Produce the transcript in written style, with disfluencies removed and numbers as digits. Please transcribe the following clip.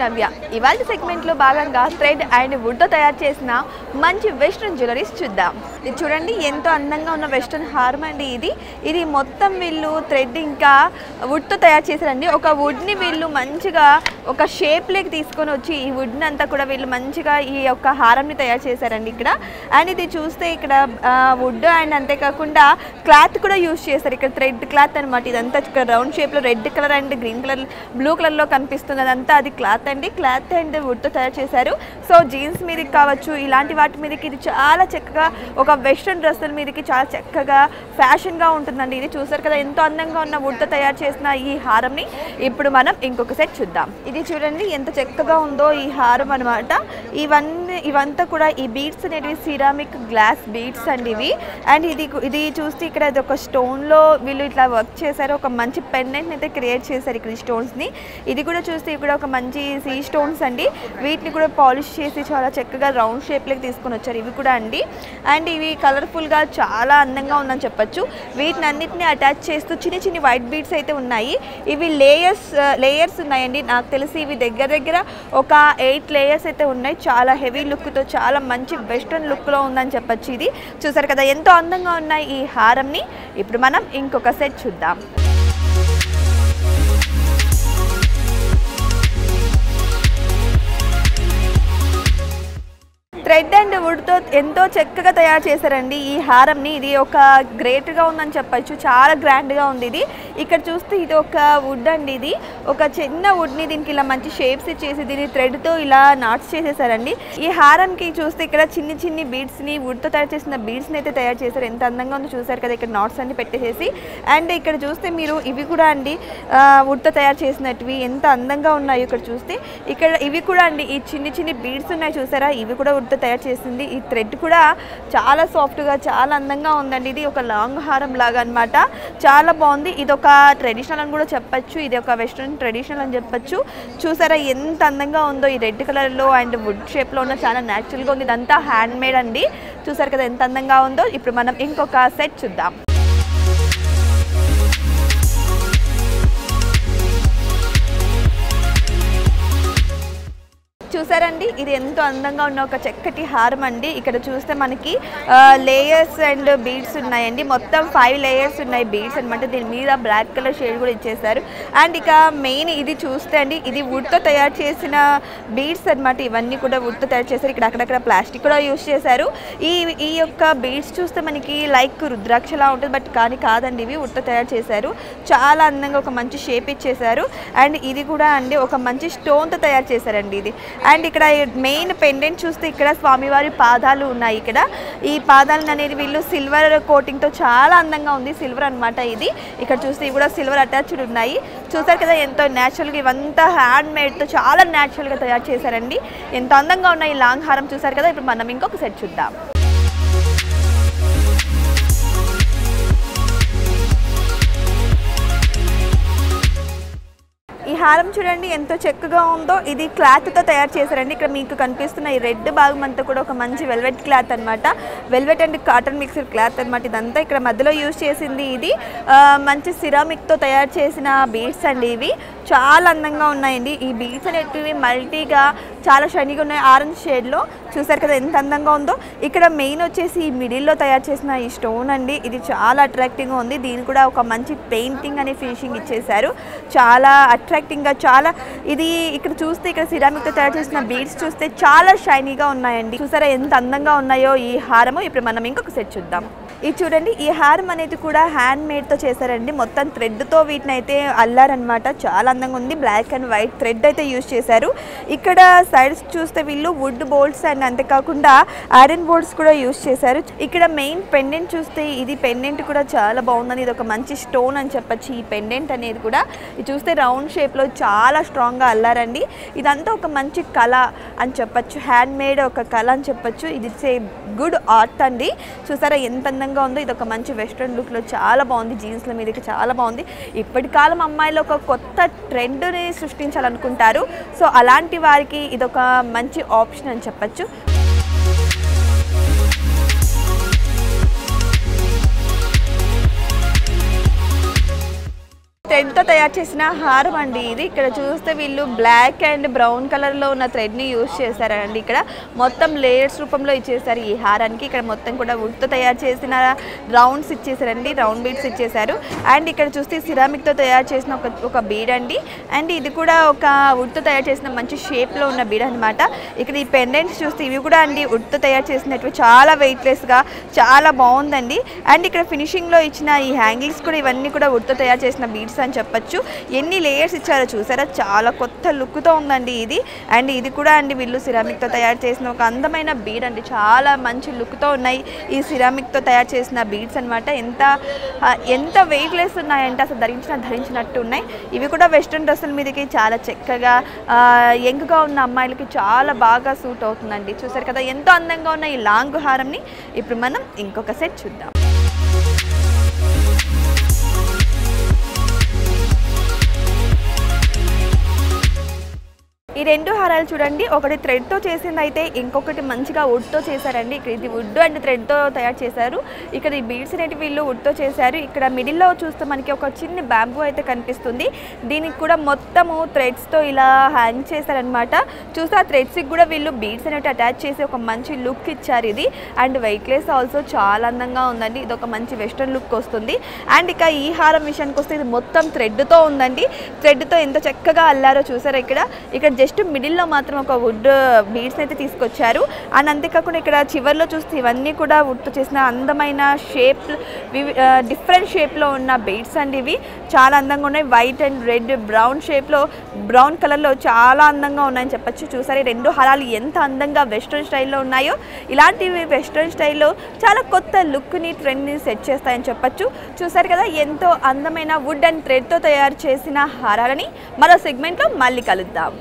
నవ్య. ఇవాళ సెగ్మెంట్లో భాగంగా థ్రెడ్ అండ్ వుడ్తో తయారు చేసిన మంచి వెస్ట్రన్ జ్యువెలరీస్ చూద్దాం. ఇది చూడండి, ఎంతో అందంగా ఉన్న వెస్ట్రన్ హారం అండి. ఇది మొత్తం వీళ్ళు థ్రెడ్ ఇంకా వుడ్తో తయారు చేశారండి. ఒక వుడ్ని వీళ్ళు మంచిగా ఒక షేప్లోకి తీసుకొని వచ్చి ఈ వుడ్ని అంతా కూడా వీళ్ళు మంచిగా ఈ యొక్క హారంని తయారు చేశారండి ఇక్కడ. అండ్ ఇది చూస్తే ఇక్కడ వుడ్ అండ్ అంతేకాకుండా క్లాత్ కూడా యూజ్ చేస్తారు. ఇక్కడ థ్రెడ్ క్లాత్ అనమాట. ఇదంతా ఇక్కడ రౌండ్ షేప్లో red colour and green colour blue కలర్లో కనిపిస్తుంది. అదంతా అది క్లాత్ అండి. క్లాత్ అండ్ వుడ్తో తయారు చేశారు. సో జీన్స్ మీదకి కావచ్చు, ఇలాంటి వాటి మీదకి ఇది చాలా చక్కగా ఒక వెస్ట్రన్ డ్రెస్సుల మీదకి చాలా చక్కగా ఫ్యాషన్గా ఉంటుందండి. ఇది చూసారు కదా, ఎంతో అందంగా ఉన్న వుడ్తో తయారు చేసిన ఈ హారంని ఇప్పుడు మనం ఇంకొక సెట్ చూద్దాం. ఇది చూడండి ఎంత చక్కగా ఉందో ఈ హారం అనమాట. ఇవంతా కూడా ఈ బీడ్స్ అనేవి సిరామిక్ గ్లాస్ బీడ్స్ అండి ఇవి. అండ్ ఇది చూస్తే ఇక్కడ ఇది ఒక స్టోన్లో వీళ్ళు ఇట్లా వర్క్ చేశారు. ఒక మంచి పెండెంట్ని అయితే క్రియేట్ చేశారు ఇక్కడ ఈ స్టోన్స్ని. ఇది కూడా చూస్తే ఇక్కడ ఒక మంచి సీ స్టోన్స్ అండి. వీటిని కూడా పాలిష్ చేసి చాలా చక్కగా రౌండ్ షేప్లోకి తీసుకొని వచ్చారు ఇవి కూడా అండి. అండ్ ఇవి కలర్ఫుల్గా చాలా అందంగా ఉందని చెప్పచ్చు. వీటిని అన్నిటిని అటాచ్ చేస్తూ చిన్న చిన్న వైట్ బీడ్స్ అయితే ఉన్నాయి. ఇవి లేయర్స్ ఉన్నాయండి. నాకు తెలిసి ఇవి దగ్గర ఒక 8 లేయర్స్ అయితే ఉన్నాయి. చాలా హెవీ లుక్తో చాలా మంచి వెస్ట్రన్ లుక్లో ఉందని చెప్పచ్చు. ఇది చూసారు కదా, ఎంతో అందంగా ఉన్నాయి ఈ హారంని. ఇప్పుడు మనం ఇంకొక సెట్ చూద్దాం. థ్రెడ్ అండ్ వుడ్తో ఎంతో చక్కగా తయారు చేశారండి ఈ హారంని. ఇది ఒక గ్రేట్గా ఉందని చెప్పచ్చు. చాలా గ్రాండ్గా ఉంది ఇది. ఇక్కడ చూస్తే ఇది ఒక వుడ్ అండి. ఇది ఒక చిన్న వుడ్ని దీనికి ఇలా మంచి షేప్స్ ఇచ్చేసి దీన్ని థ్రెడ్తో ఇలా నాట్స్ చేసేసారండి. ఈ హారంకి చూస్తే ఇక్కడ చిన్ని బీడ్స్ని వుడ్తో తయారు చేసిన బీడ్స్ని అయితే తయారు చేశారు. ఎంత అందంగా ఉందో చూసారు కదా, ఇక్కడ నాట్స్ అన్ని పెట్టేసేసి. అండ్ ఇక్కడ చూస్తే మీరు ఇవి కూడా అండి వుడ్తో తయారు చేసినట్టువి ఎంత అందంగా ఉన్నాయో ఇక్కడ చూస్తే. ఇక్కడ ఇవి కూడా అండి ఈ చిన్ని బీడ్స్ ఉన్నాయి చూసారా, ఇవి కూడా వుడ్తో తయారు చేసింది. ఈ థ్రెడ్ కూడా చాలా సాఫ్ట్గా చాలా అందంగా ఉందండి. ఇది ఒక లాంగ్ హారం లాగా అనమాట. చాలా బాగుంది. ఇది ఒక ట్రెడిషనల్ అని కూడా చెప్పచ్చు. ఇది ఒక వెస్ట్రన్ ట్రెడిషనల్ అని చెప్పచ్చు. చూసారా ఎంత అందంగా ఉందో. ఈ రెడ్ కలర్లో అండ్ వుడ్ షేప్లో ఉన్న చాలా న్యాచురల్గా ఉంది. ఇదంతా హ్యాండ్ మేడ్ అండి. చూసారు కదా ఎంత అందంగా ఉందో. ఇప్పుడు మనం ఇంకొక సెట్ చూద్దాం. చూసారండి, ఇది ఎంతో అందంగా ఉన్న ఒక చక్కటి హారం అండి. ఇక్కడ చూస్తే మనకి లేయర్స్ అండ్ బీడ్స్ ఉన్నాయండి. మొత్తం 5 లేయర్స్ ఉన్నాయి బీడ్స్ అనమాట. దీని మీద బ్లాక్ కలర్ షేడ్ కూడా ఇచ్చేసారు. అండ్ ఇక మెయిన్ ఇది చూస్తే అండి, ఇది వుడ్తో తయారు చేసిన బీడ్స్ అనమాట. ఇవన్నీ కూడా వుడ్తో తయారు చేశారు. ఇక్కడ అక్కడక్కడ ప్లాస్టిక్ కూడా యూజ్ చేశారు. ఈ యొక్క బీడ్స్ చూస్తే మనకి లైక్ రుద్రాక్షలా ఉంటుంది, బట్ కానీ కాదండి, ఇవి వుడ్తో తయారు చేశారు. చాలా అందంగా ఒక మంచి షేప్ ఇచ్చేసారు. అండ్ ఇది కూడా అండి ఒక మంచి స్టోన్తో తయారు చేశారండి ఇది. అండ్ ఇక్కడ మెయిన్ పెండెంట్ చూస్తే ఇక్కడ స్వామివారి పాదాలు ఉన్నాయి. ఇక్కడ ఈ పాదాలు అనేది వీళ్ళు సిల్వర్ కోటింగ్తో చాలా అందంగా ఉంది. సిల్వర్ అనమాట ఇది. ఇక్కడ చూస్తే ఇవి కూడా సిల్వర్ అటాచ్డ్ ఉన్నాయి. చూసారు కదా ఎంతో న్యాచురల్గా, ఇవంతా హ్యాండ్ మేడ్తో చాలా న్యాచురల్గా తయారు చేశారండి. ఎంతో అందంగా ఉన్న ఈ లాంగ్ హారం చూసారు కదా. ఇప్పుడు మనం ఇంకొక సెట్ చూద్దాం. ఈ హారం చూడండి ఎంతో చక్కగా ఉందో. ఇది క్లాత్తో తయారు చేశారండి. ఇక్కడ మీకు కనిపిస్తున్న ఈ రెడ్ భాగం అంతా కూడా ఒక మంచి వెల్వెట్ క్లాత్ అనమాట. Velvet and cotton mixed cloth అనమాట. ఇదంతా ఇక్కడ మధ్యలో యూజ్ చేసింది ఇది మంచి సిరామిక్తో తయారు చేసిన బీడ్స్ అండి. ఇవి చాలా అందంగా ఉన్నాయండి. ఈ బీడ్స్ అనేటివి మల్టీగా చాలా షైనీగా ఉన్నాయి ఆరెంజ్ షేడ్లో. చూసారు కదా ఎంత అందంగా ఉందో. ఇక్కడ మెయిన్ వచ్చేసి ఈ మిడిల్లో తయారు చేసిన ఈ స్టోన్ అండి. ఇది చాలా అట్రాక్టివ్గా ఉంది. దీని కూడా ఒక మంచి పెయింటింగ్ అనే ఫినిషింగ్ ఇచ్చేసారు. చాలా అట్రాక్టివ్గా చాలా ఇది ఇక్కడ చూస్తే ఇక్కడ సిరామిక్తో తయారు చేసిన బీడ్స్ చూస్తే చాలా షైనీగా ఉన్నాయండి. చూసారా ఎంత అందంగా ఉన్నాయో ఈ హారము. ఇప్పుడు మనం ఇంకొక సెట్ చూద్దాం. ఇది చూడండి, ఈ హారం అనేది కూడా హ్యాండ్ మేడ్తో చేశారండి. మొత్తం థ్రెడ్తో వీటిని అయితే అల్లారనమాట. చాలా అందంగా ఉంది. బ్లాక్ అండ్ వైట్ థ్రెడ్ అయితే యూజ్ చేశారు. ఇక్కడ సైడ్స్ చూస్తే వీళ్ళు వుడ్ బోల్ట్స్ అండ్ అంతేకాకుండా ఐరన్ బోల్ట్స్ కూడా యూజ్ చేశారు. ఇక్కడ మెయిన్ పెండెంట్ చూస్తే ఇది పెండెంట్ కూడా చాలా బాగుందని. ఇది ఒక మంచి స్టోన్ అని చెప్పచ్చు. ఈ పెండెంట్ అనేది కూడా ఇది చూస్తే రౌండ్ షేప్లో చాలా స్ట్రాంగ్గా అల్లారండి. ఇదంతా ఒక మంచి కళ అని చెప్పచ్చు. హ్యాండ్ మేడ్ ఒక కళ అని చెప్పచ్చు. ఇది గుడ్ ఆర్ట్ అండి. చూసారా ఎంత అందంగా ఉందో. ఇది ఒక మంచి వెస్ట్రన్ లుక్లో చాలా బాగుంది. జీన్స్ల మీదకి చాలా బాగుంది. ఇప్పటి కాలం అమ్మాయిలు ఒక కొత్త ట్రెండ్ని సృష్టించాలనుకుంటారు. సో అలాంటి వారికి ఇదొక మంచి ఆప్షన్ అని చెప్పచ్చు. థ్రెడ్తో తయారు చేసిన హారం అండి ఇది. ఇక్కడ చూస్తే వీళ్ళు బ్లాక్ అండ్ బ్రౌన్ కలర్లో ఉన్న థ్రెడ్ని యూజ్ చేశారండి. ఇక్కడ మొత్తం లేయర్స్ రూపంలో ఇచ్చేసారు ఈ హారానికి. ఇక్కడ మొత్తం కూడా వుడ్తో తయారు చేసిన రౌండ్స్ ఇచ్చేసారండి, రౌండ్ బీడ్స్ ఇచ్చేసారు. అండ్ ఇక్కడ చూస్తే సిరామిక్తో తయారు చేసిన ఒక బీడ్ అండి. అండ్ ఇది కూడా ఒక వుడ్తో తయారు చేసిన మంచి షేప్లో ఉన్న బీడ్ అనమాట. ఇక్కడ ఈ పెండెంట్స్ చూస్తే ఇవి కూడా అండి వుడ్తో తయారు చేసినట్టు చాలా వెయిట్లెస్గా చాలా బాగుందండి. అండ్ ఇక్కడ ఫినిషింగ్లో ఇచ్చిన ఈ హ్యాంగింగ్స్ కూడా ఇవన్నీ కూడా వుడ్తో తయారు చేసిన బీడ్స్ అని చెప్పొచ్చు. ఎన్ని లేయర్స్ ఇచ్చారో చూసారా, చాలా కొత్త లుక్తో ఉందండి ఇది. అండ్ ఇది కూడా అండి వీళ్ళు సిరామిక్తో తయారు చేసిన ఒక అందమైన బీడ్ అండి. చాలా మంచి లుక్తో ఉన్నాయి ఈ సిరామిక్తో తయారు చేసిన బీడ్స్ అనమాట. ఎంత వెయిట్లెస్ ఉన్నాయంటే అసలు ధరించినట్టు ఉన్నాయి. ఇవి కూడా వెస్ట్రన్ డ్రెస్సుల మీదకి చాలా చక్కగా యంగ్గా ఉన్న అమ్మాయిలకి చాలా బాగా సూట్ అవుతుందండి. చూసారు కదా ఎంతో అందంగా ఉన్న ఈ లాంగ్ హారంని. ఇప్పుడు మనం ఇంకొక సెట్ చూద్దాం. ఈ రెండు హారాలు చూడండి, ఒకటి థ్రెడ్తో చేసింది అయితే ఇంకొకటి మంచిగా వుడ్తో చేశారండి. ఇక్కడ ఇది వుడ్ అండ్ థ్రెడ్తో తయారు చేశారు. ఇక్కడ ఈ బీడ్స్ అనేవి వీళ్ళు వుడ్తో చేశారు. ఇక్కడ మిడిల్లో చూస్తే మనకి ఒక చిన్న బ్యాంబూ అయితే కనిపిస్తుంది. దీనికి కూడా మొత్తము థ్రెడ్స్తో ఇలా హ్యాంగ్ చేశారనమాట. చూస్తే ఆ థ్రెడ్స్కి కూడా వీళ్ళు బీడ్స్ అనేవి అటాచ్ చేసి ఒక మంచి లుక్ ఇచ్చారు ఇది. అండ్ వెయిట్లెస్ ఆల్సో చాలా అందంగా ఉందండి. ఇది ఒక మంచి వెస్ట్రన్ లుక్ వస్తుంది. అండ్ ఇక ఈ హారం విషయానికి వస్తే ఇది మొత్తం థ్రెడ్తో ఉందండి. థ్రెడ్తో ఎంత చక్కగా అల్లారో చూసారా. ఇక్కడ జస్ట్ మిడిల్లో మాత్రం ఒక వుడ్ బీడ్స్ అయితే తీసుకొచ్చారు. అండ్ అంతేకాకుండా ఇక్కడ చివర్లో చూస్తే ఇవన్నీ కూడా వుడ్తో చేసిన అందమైన షేప్, డిఫరెంట్ షేప్లో ఉన్న బీడ్స్ అండి. ఇవి చాలా అందంగా ఉన్నాయి. వైట్ అండ్ రెడ్ బ్రౌన్ షేప్లో, బ్రౌన్ కలర్లో చాలా అందంగా ఉన్నాయని చెప్పచ్చు. చూసారు ఈ రెండు హారాలు ఎంత అందంగా వెస్ట్రన్ స్టైల్లో ఉన్నాయో. ఇలాంటివి వెస్ట్రన్ స్టైల్లో చాలా కొత్త లుక్ని, ట్రెండ్ని సెట్ చేస్తాయని చెప్పచ్చు. చూసారు కదా ఎంతో అందమైన వుడ్ అండ్ థ్రెడ్తో తయారు చేసిన హారాలని మరో సెగ్మెంట్లో మళ్ళీ కలుద్దాం.